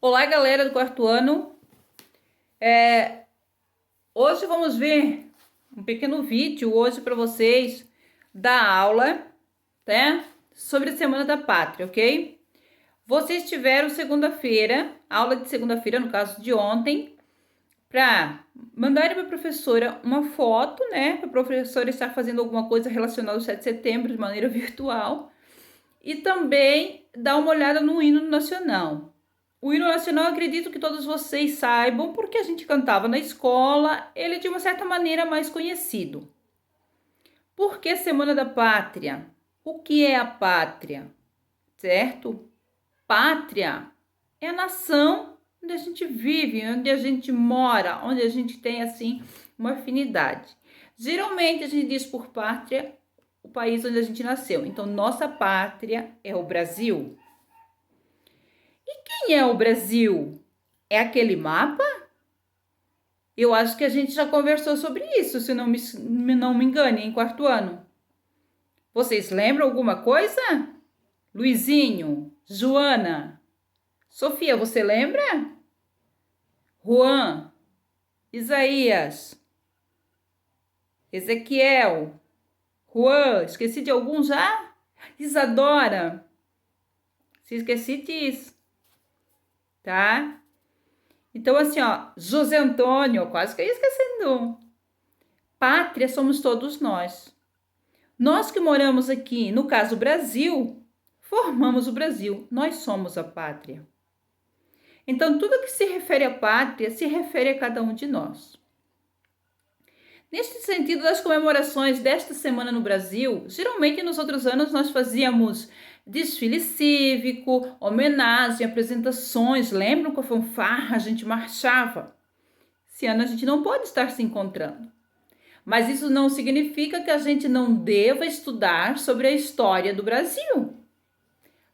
Olá, galera do quarto ano. Hoje vamos ver um pequeno vídeo hoje para vocês da aula, tá? Sobre a Semana da Pátria, ok? Vocês tiveram segunda-feira, aula de segunda-feira, no caso de ontem, para mandarem para a professora uma foto, né? Para a professora estar fazendo alguma coisa relacionada ao 7 de setembro de maneira virtual e também dar uma olhada no hino nacional. O hino nacional, acredito que todos vocês saibam, porque a gente cantava na escola, ele é de uma certa maneira mais conhecido. Por que Semana da Pátria? O que é a pátria? Certo? Pátria é a nação onde a gente vive, onde a gente mora, onde a gente tem, assim, uma afinidade. Geralmente a gente diz por pátria o país onde a gente nasceu. Então, nossa pátria é o Brasil. Quem é o Brasil? É aquele mapa? Eu acho que a gente já conversou sobre isso, se não me engane, em quarto ano. Vocês lembram alguma coisa? Luizinho, Joana, Sofia, você lembra? Juan, Isaías, Ezequiel, Juan, esqueci de algum já? Isadora, se esqueci disso, tá? Então, assim, ó, José Antônio, quase que eu ia esquecendo. Pátria somos todos nós. Nós que moramos aqui, no caso Brasil, formamos o Brasil. Nós somos a pátria. Então, tudo que se refere à pátria se refere a cada um de nós. Neste sentido das comemorações desta semana no Brasil, geralmente nos outros anos nós fazíamos desfile cívico, homenagem, apresentações. Lembram com a fanfarra a gente marchava? Esse ano a gente não pode estar se encontrando. Mas isso não significa que a gente não deva estudar sobre a história do Brasil.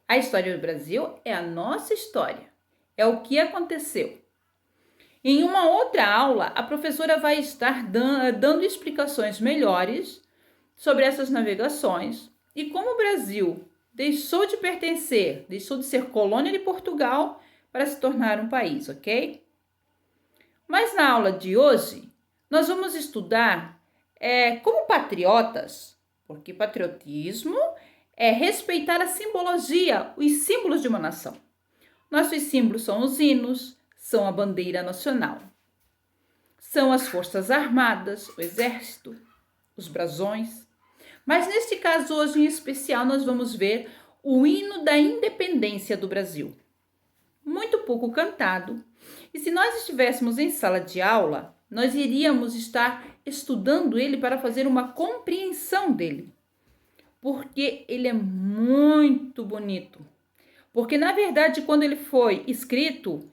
A história do Brasil é a nossa história, é o que aconteceu. Em uma outra aula, a professora vai estar dando explicações melhores sobre essas navegações e como o Brasil deixou de pertencer, deixou de ser colônia de Portugal para se tornar um país, ok? Mas na aula de hoje, nós vamos estudar como patriotas, porque patriotismo é respeitar a simbologia, os símbolos de uma nação. Nossos símbolos são os hinos, são a bandeira nacional, são as forças armadas, o exército, os brasões. Mas neste caso hoje em especial nós vamos ver o hino da independência do Brasil. Muito pouco cantado. E se nós estivéssemos em sala de aula, nós iríamos estar estudando ele para fazer uma compreensão dele. Porque ele é muito bonito. Porque, na verdade, quando ele foi escrito,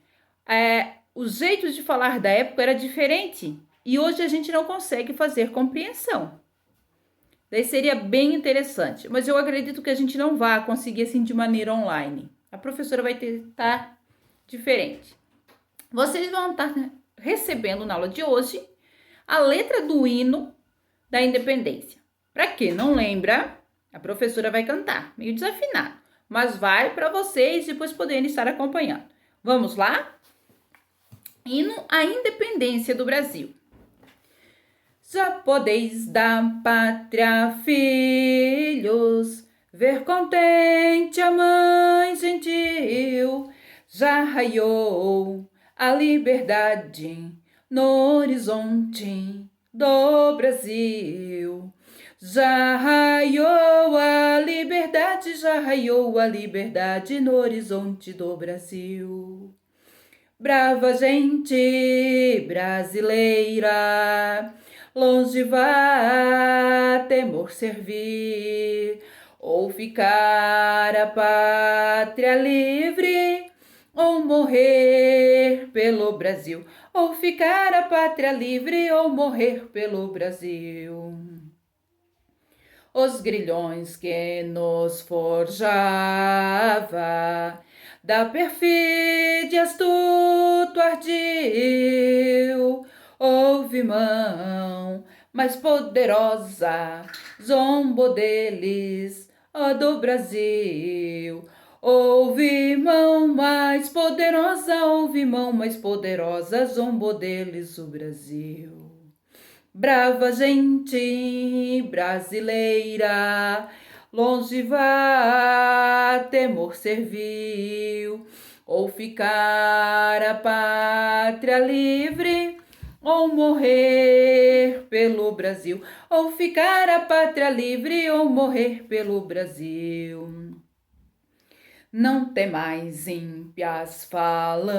os jeitos de falar da época era diferente. E hoje a gente não consegue fazer compreensão. Daí seria bem interessante. Mas eu acredito que a gente não vai conseguir assim de maneira online. A professora vai tentar diferente. Vocês vão estar recebendo na aula de hoje a letra do hino da independência. Para quem não lembra, a professora vai cantar, meio desafinado, mas vai para vocês depois poderem estar acompanhando. Vamos lá? Hino à independência do Brasil. Já podeis da pátria, filhos, ver contente a mãe gentil. Já raiou a liberdade no horizonte do Brasil. Já raiou a liberdade no horizonte do Brasil. Brava gente brasileira, longe vá temor servir, ou ficar a pátria livre, ou morrer pelo Brasil, ou ficar a pátria livre, ou morrer pelo Brasil. Os grilhões que nos forjava, da perfídia astuto ardil, houve mão mais poderosa, zombou deles, ó do Brasil. Ouve mão mais poderosa, ouve mão mais poderosa, zombou deles o Brasil. Brava gente brasileira, longe vá, temor servil, ou ficar a pátria livre, ou morrer pelo Brasil, ou ficar a pátria livre, ou morrer pelo Brasil. Não tem mais ímpias falanges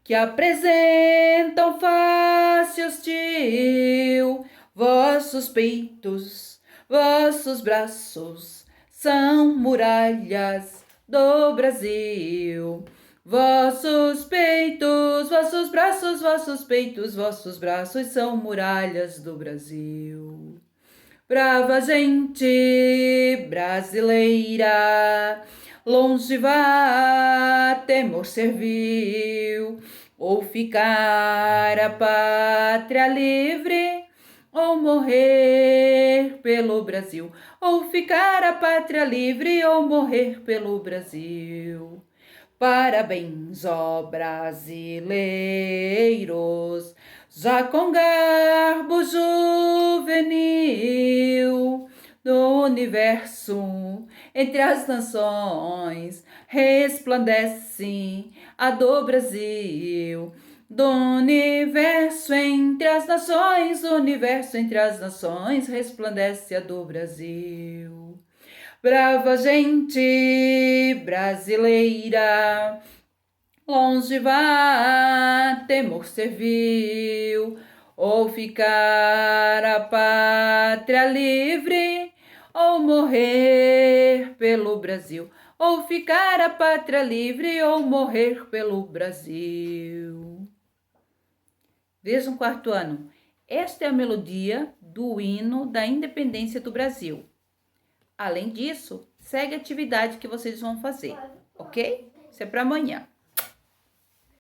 que apresentam face hostil. Vossos peitos, vossos braços são muralhas do Brasil. Vossos peitos, vossos braços, vossos peitos, vossos braços são muralhas do Brasil. Brava gente brasileira, longe vá, temor servil, ou ficar a pátria livre, ou morrer pelo Brasil, ou ficar a pátria livre, ou morrer pelo Brasil. Parabéns, ó brasileiros, já com garbo juvenil, do universo entre as nações resplandece a do Brasil. Do universo entre as nações, do universo entre as nações resplandece a do Brasil. Brava gente brasileira, longe vá, temor servil, ou ficar a pátria livre, ou morrer pelo Brasil, ou ficar a pátria livre, ou morrer pelo Brasil. Vejam, quarto ano, esta é a melodia do hino da independência do Brasil. Além disso, segue a atividade que vocês vão fazer, ok? Isso é para amanhã.